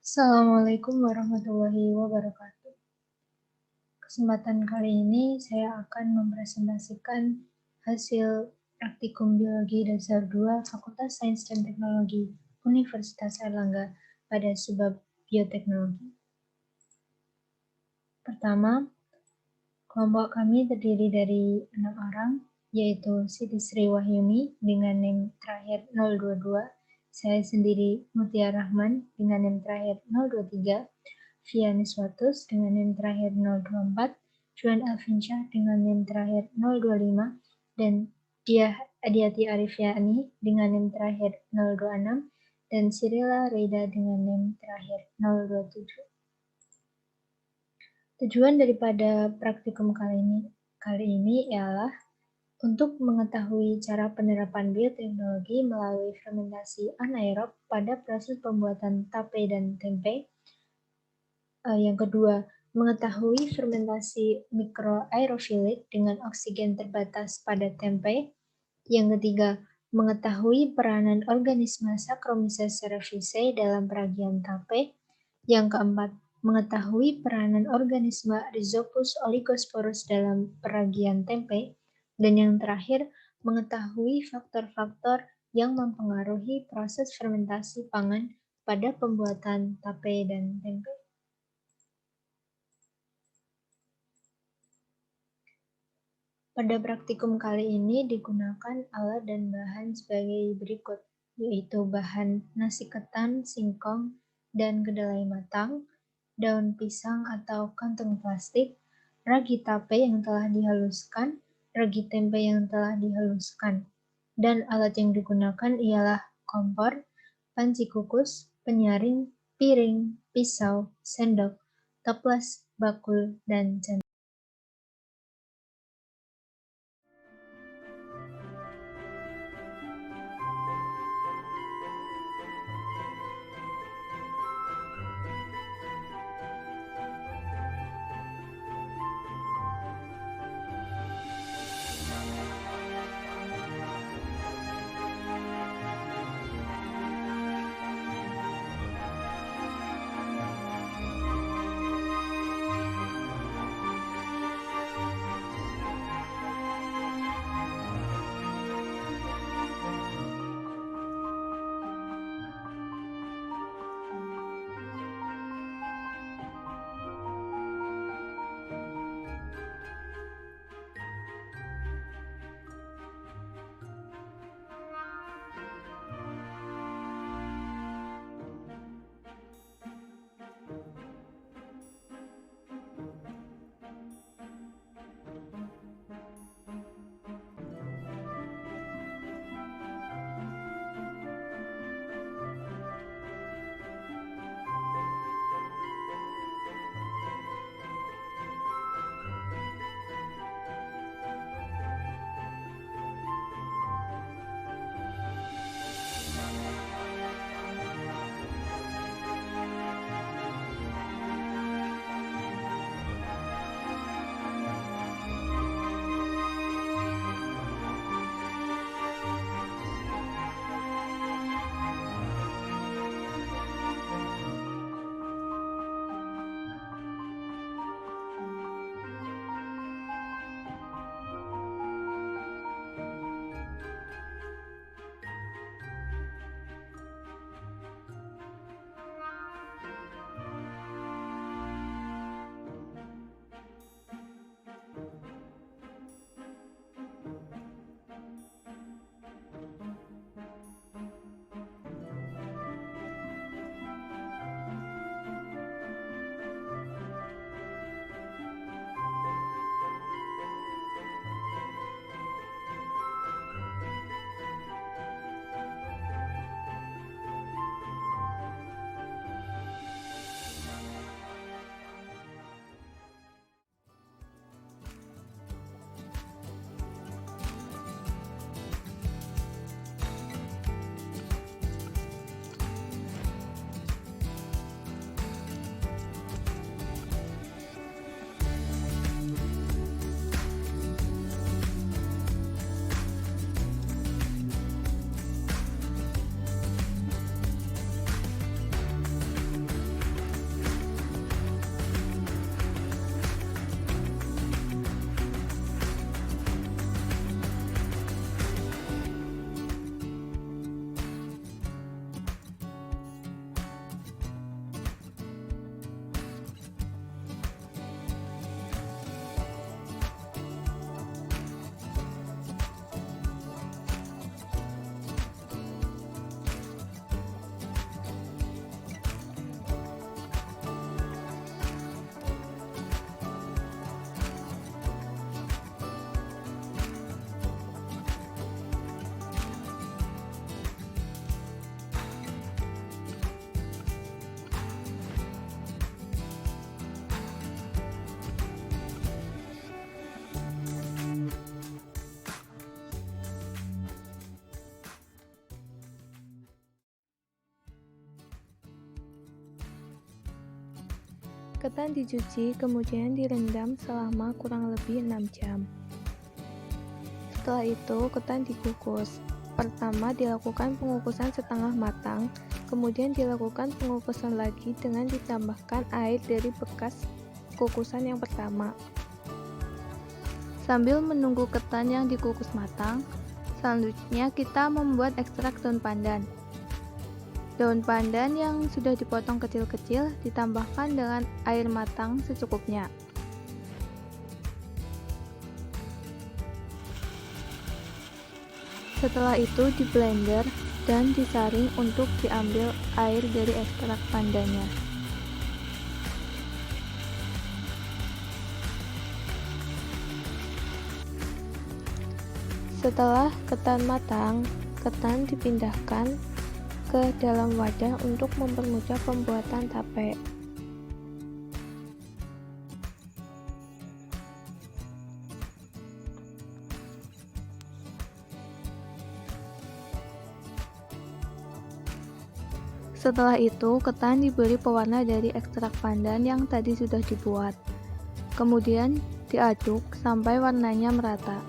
Assalamualaikum warahmatullahi wabarakatuh. Kesempatan kali ini saya akan mempresentasikan hasil praktikum biologi dasar 2 Fakultas Sains dan Teknologi Universitas Airlangga pada subbab bioteknologi. Pertama, kelompok kami terdiri dari 6 orang, yaitu Siti Sri Wahyuni dengan NIM terakhir 022, saya sendiri Mutia Rahman dengan NIM terakhir 023, Via Niswatus dengan NIM terakhir 024, Juan Alvinsyah dengan NIM terakhir 025, dan Diah Adiati Arifiani dengan NIM terakhir 026, dan Sirila Reida dengan NIM terakhir 027. Tujuan daripada praktikum kali ini ialah untuk mengetahui cara penerapan bioteknologi melalui fermentasi anaerob pada proses pembuatan tape dan tempe. Yang kedua, mengetahui fermentasi mikroaerofilik dengan oksigen terbatas pada tempe. Yang ketiga, mengetahui peranan organisme Saccharomyces cerevisiae dalam peragian tape. Yang keempat, mengetahui peranan organisme Rhizopus oligosporus dalam peragian tempe. Dan yang terakhir, mengetahui faktor-faktor yang mempengaruhi proses fermentasi pangan pada pembuatan tape dan tempe. Pada praktikum kali ini digunakan alat dan bahan sebagai berikut, yaitu bahan nasi ketan, singkong, dan kedelai matang, daun pisang atau kantung plastik, ragi tape yang telah dihaluskan, ragi tempe yang telah dihaluskan. Dan alat yang digunakan ialah kompor, panci kukus, penyaring, piring, pisau, sendok, toples, bakul, dan centang. Ketan dicuci, kemudian direndam selama kurang lebih 6 jam. Setelah itu, ketan dikukus. Pertama dilakukan pengukusan setengah matang, kemudian dilakukan pengukusan lagi dengan ditambahkan air dari bekas kukusan yang pertama. Sambil menunggu ketan yang dikukus matang, selanjutnya kita membuat ekstrak daun pandan. Daun pandan yang sudah dipotong kecil-kecil ditambahkan dengan air matang secukupnya. Setelah itu di blender dan disaring untuk diambil air dari ekstrak pandannya. Setelah ketan matang, ketan dipindahkan ke dalam wadah untuk mempermudah pembuatan tape. Setelah itu, ketan diberi pewarna dari ekstrak pandan yang tadi sudah dibuat. Kemudian diaduk sampai warnanya merata.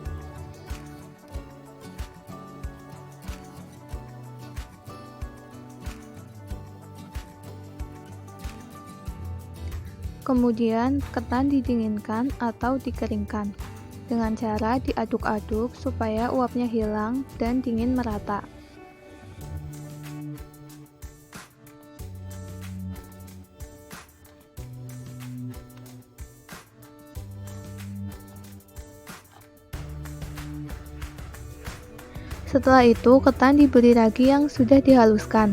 Kemudian ketan didinginkan atau dikeringkan dengan cara diaduk-aduk supaya uapnya hilang dan dingin merata. Setelah itu, ketan diberi ragi yang sudah dihaluskan.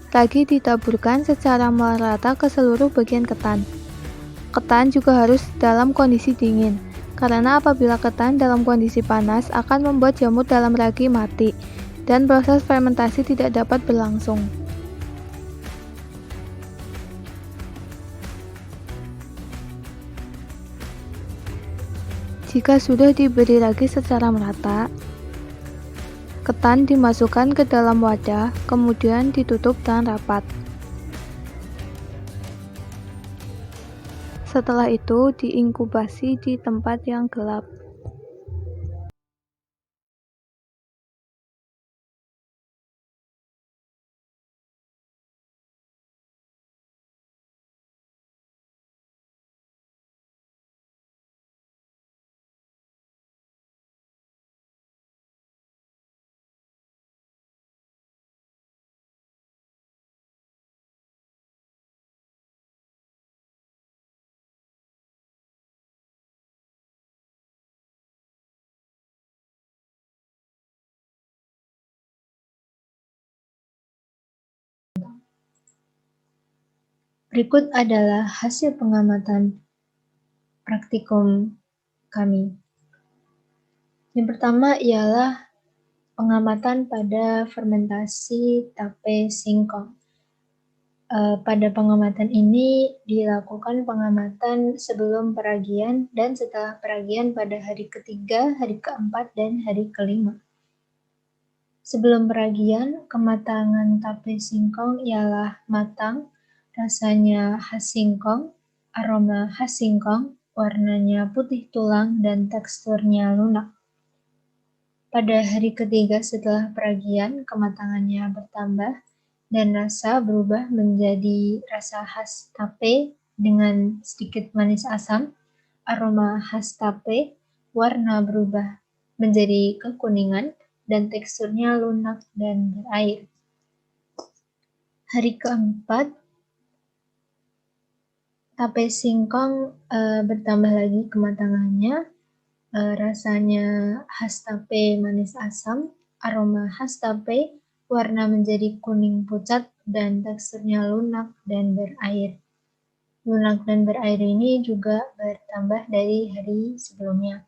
Ragi ditaburkan secara merata ke seluruh bagian ketan. Ketan juga harus dalam kondisi dingin, karena apabila ketan dalam kondisi panas akan membuat jamur dalam ragi mati, dan proses fermentasi tidak dapat berlangsung. Jika sudah diberi ragi secara merata, ketan dimasukkan ke dalam wadah, kemudian ditutup dengan rapat. Setelah itu diinkubasi di tempat yang gelap. Berikut adalah hasil pengamatan praktikum kami. Yang pertama ialah pengamatan pada fermentasi tape singkong. Pada pengamatan ini dilakukan pengamatan sebelum peragian dan setelah peragian pada hari ketiga, hari keempat, dan hari kelima. Sebelum peragian, kematangan tape singkong ialah matang, rasanya khas singkong, aroma khas singkong, warnanya putih tulang, dan teksturnya lunak. Pada hari ketiga setelah peragian, kematangannya bertambah dan rasa berubah menjadi rasa khas tape dengan sedikit manis asam, aroma khas tape, warna berubah menjadi kekuningan, dan teksturnya lunak dan berair. Hari keempat, tape singkong bertambah lagi kematangannya, rasanya khas tape manis asam, aroma khas tape, warna menjadi kuning pucat, dan teksturnya lunak dan berair. Lunak dan berair ini juga bertambah dari hari sebelumnya.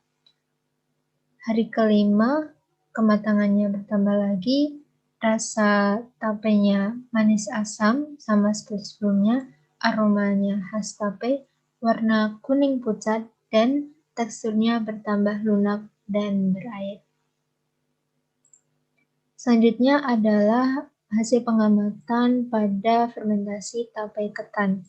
Hari kelima, kematangannya bertambah lagi, rasa tapenya manis asam sama seperti sebelumnya, aromanya khas tape, warna kuning pucat, dan teksturnya bertambah lunak dan berair. Selanjutnya adalah hasil pengamatan pada fermentasi tape ketan.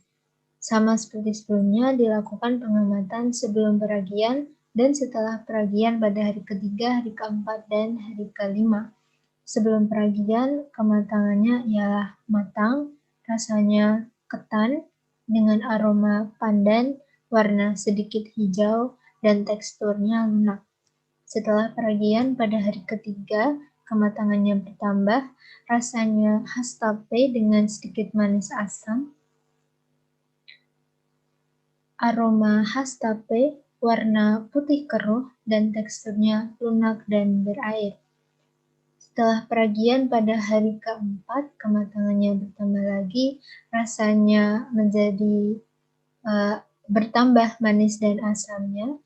Sama seperti sebelumnya, dilakukan pengamatan sebelum peragian dan setelah peragian pada hari ketiga, hari keempat, dan hari kelima. Sebelum peragian, kematangannya ialah matang, rasanya ketan, dengan aroma pandan, warna sedikit hijau, dan teksturnya lunak. Setelah peragian pada hari ketiga, kematangannya bertambah, rasanya khas tape dengan sedikit manis asam, aroma khas tape, warna putih keruh, dan teksturnya lunak dan berair. Setelah peragian pada hari keempat, kematangannya bertambah lagi, rasanya menjadi bertambah manis dan asamnya,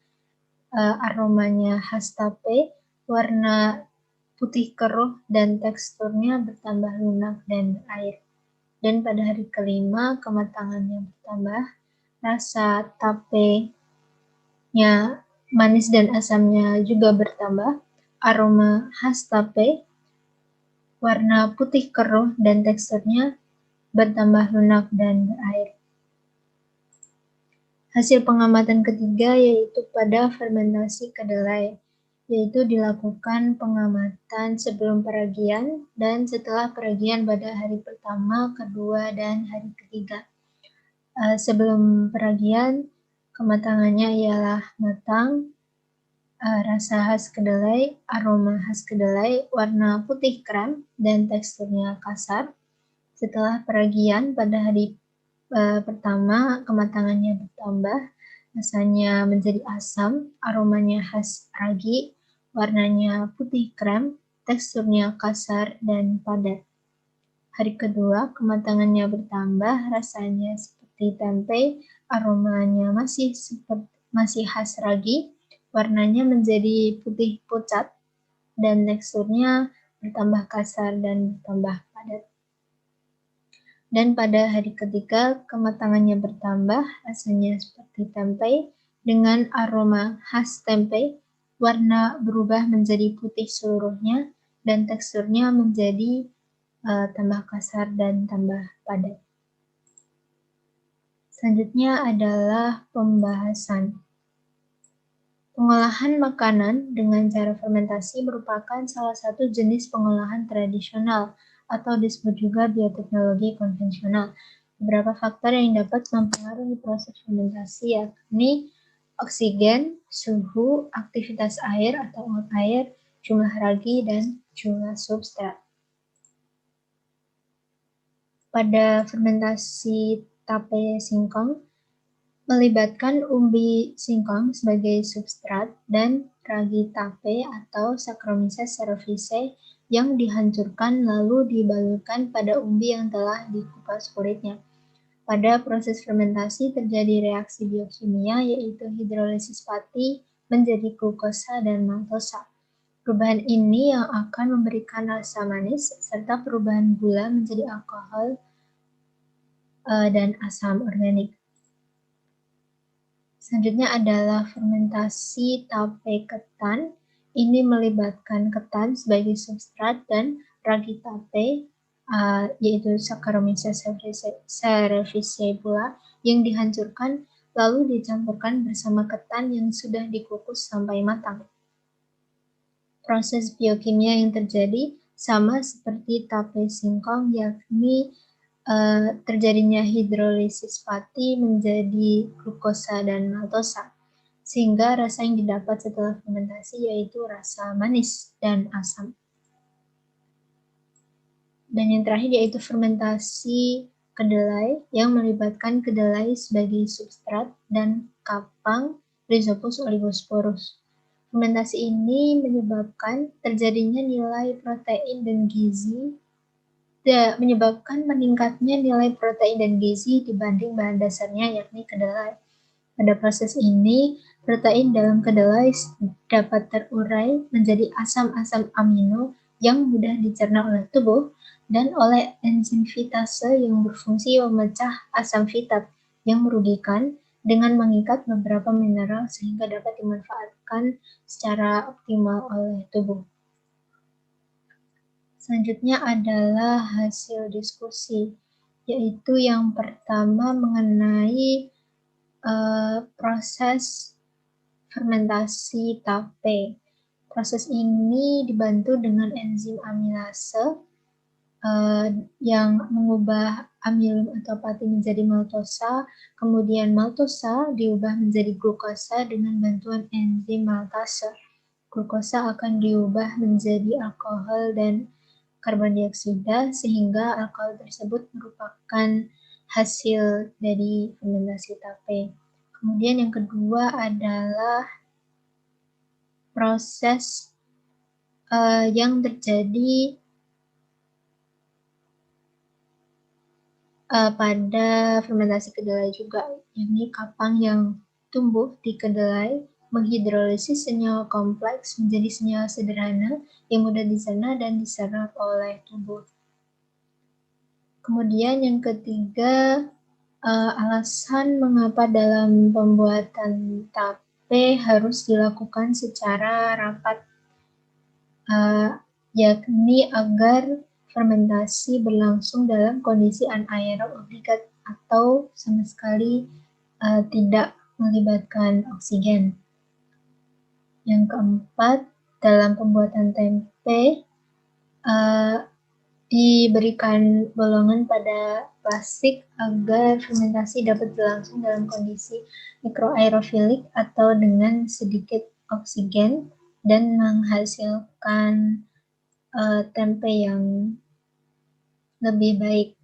aromanya khas tape, warna putih keruh, dan teksturnya bertambah lunak dan berair. Dan pada hari kelima, kematangannya bertambah, rasa tape-nya manis dan asamnya juga bertambah, aroma khas tape, warna putih keruh, dan teksturnya bertambah lunak dan berair. Hasil pengamatan ketiga yaitu pada fermentasi kedelai, yaitu dilakukan pengamatan sebelum peragian dan setelah peragian pada hari pertama, kedua, dan hari ketiga. Sebelum peragian, kematangannya ialah matang, rasa khas kedelai, aroma khas kedelai, warna putih krem, dan teksturnya kasar. Setelah peragian pada hari pertama, kematangannya bertambah, rasanya menjadi asam, aromanya khas ragi, warnanya putih krem, teksturnya kasar dan padat. Hari kedua, kematangannya bertambah, rasanya seperti tempe, aromanya masih khas ragi, warnanya menjadi putih pucat, dan teksturnya bertambah kasar dan bertambah padat. Dan pada hari ketiga, kematangannya bertambah, rasanya seperti tempe, dengan aroma khas tempe, warna berubah menjadi putih seluruhnya, dan teksturnya menjadi tambah kasar dan tambah padat. Selanjutnya adalah pembahasan. Pengolahan makanan dengan cara fermentasi merupakan salah satu jenis pengolahan tradisional atau disebut juga bioteknologi konvensional. Beberapa faktor yang dapat mempengaruhi proses fermentasi yakni oksigen, suhu, aktivitas air atau uap air, jumlah ragi, dan jumlah substrat. Pada fermentasi tape singkong, melibatkan umbi singkong sebagai substrat dan ragi tape atau Saccharomyces cerevisiae yang dihancurkan lalu dibalurkan pada umbi yang telah dikupas kulitnya. Pada proses fermentasi terjadi reaksi biokimia yaitu hidrolisis pati menjadi glukosa dan maltosa. Perubahan ini yang akan memberikan rasa manis serta perubahan gula menjadi alkohol dan asam organik. Selanjutnya adalah fermentasi tape ketan. Ini melibatkan ketan sebagai substrat dan ragi tape, yaitu Saccharomyces cerevisiae pula, yang dihancurkan lalu dicampurkan bersama ketan yang sudah dikukus sampai matang. Proses biokimia yang terjadi sama seperti tape singkong, yakni terjadinya hidrolisis pati menjadi glukosa dan maltosa, sehingga rasa yang didapat setelah fermentasi yaitu rasa manis dan asam. Dan yang terakhir yaitu fermentasi kedelai yang melibatkan kedelai sebagai substrat dan kapang Rhizopus oligosporus. Fermentasi ini menyebabkan terjadinya nilai protein dan gizi menyebabkan meningkatnya nilai protein dan gizi dibanding bahan dasarnya yakni kedelai. Pada proses ini, protein dalam kedelai dapat terurai menjadi asam-asam amino yang mudah dicerna oleh tubuh dan oleh enzim fitase yang berfungsi memecah asam fitat yang merugikan dengan mengikat beberapa mineral sehingga dapat dimanfaatkan secara optimal oleh tubuh. Selanjutnya adalah hasil diskusi. yaitu yang pertama mengenai proses fermentasi tape. Proses ini dibantu dengan enzim amilase yang mengubah amilum atau pati menjadi maltosa, kemudian maltosa diubah menjadi glukosa dengan bantuan enzim maltase. Glukosa akan diubah menjadi alkohol dan karbon dioksida sehingga alkohol tersebut merupakan hasil dari fermentasi tape. Kemudian yang kedua adalah proses yang terjadi pada fermentasi kedelai juga, yakni kapang yang tumbuh di kedelai menghidrolisis senyawa kompleks menjadi senyawa sederhana yang mudah dicerna dan diserap oleh tubuh. Kemudian yang ketiga, alasan mengapa dalam pembuatan tape harus dilakukan secara rapat, yakni agar fermentasi berlangsung dalam kondisi anaerob obligat atau sama sekali tidak melibatkan oksigen. Yang keempat, dalam pembuatan tempe diberikan bolongan pada plastik agar fermentasi dapat berlangsung dalam kondisi mikroaerofilik atau dengan sedikit oksigen dan menghasilkan tempe yang lebih baik.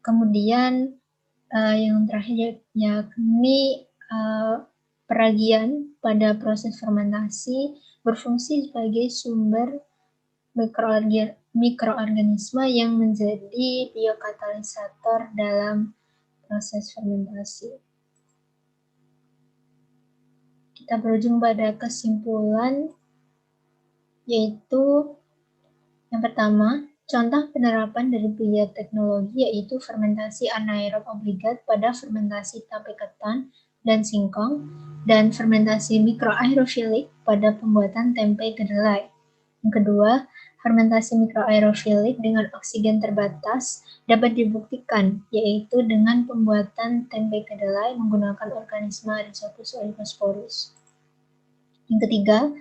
Kemudian yang terakhir yakni peragian pada proses fermentasi berfungsi sebagai sumber mikroorganisme yang menjadi biokatalisator dalam proses fermentasi. Kita berujung pada kesimpulan, yaitu yang pertama, contoh penerapan dari bioteknologi yaitu fermentasi anaerob obligat pada fermentasi tape ketan dan singkong, dan fermentasi mikroaerofilik pada pembuatan tempe kedelai. Yang kedua, fermentasi mikroaerofilik dengan oksigen terbatas dapat dibuktikan, yaitu dengan pembuatan tempe kedelai menggunakan organisme Rhizopus oligosporus. Yang ketiga,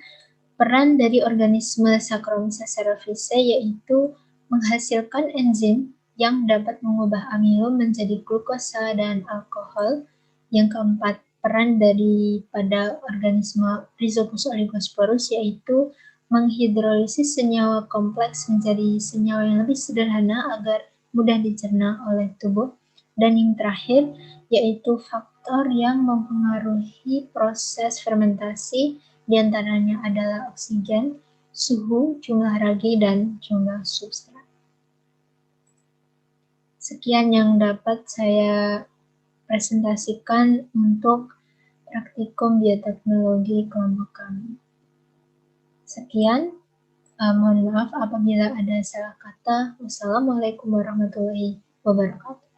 peran dari organisme Saccharomyces cerevisiae yaitu menghasilkan enzim yang dapat mengubah amilum menjadi glukosa dan alkohol. Yang keempat, peran daripada organisme Rhizopus oligosporus yaitu menghidrolisis senyawa kompleks menjadi senyawa yang lebih sederhana agar mudah dicerna oleh tubuh. Dan yang terakhir, yaitu faktor yang mempengaruhi proses fermentasi, diantaranya adalah oksigen, suhu, jumlah ragi, dan jumlah substrat. Sekian yang dapat saya presentasikan untuk praktikum bioteknologi kelompok kami. Sekian, mohon maaf apabila ada salah kata. Wassalamualaikum warahmatullahi wabarakatuh.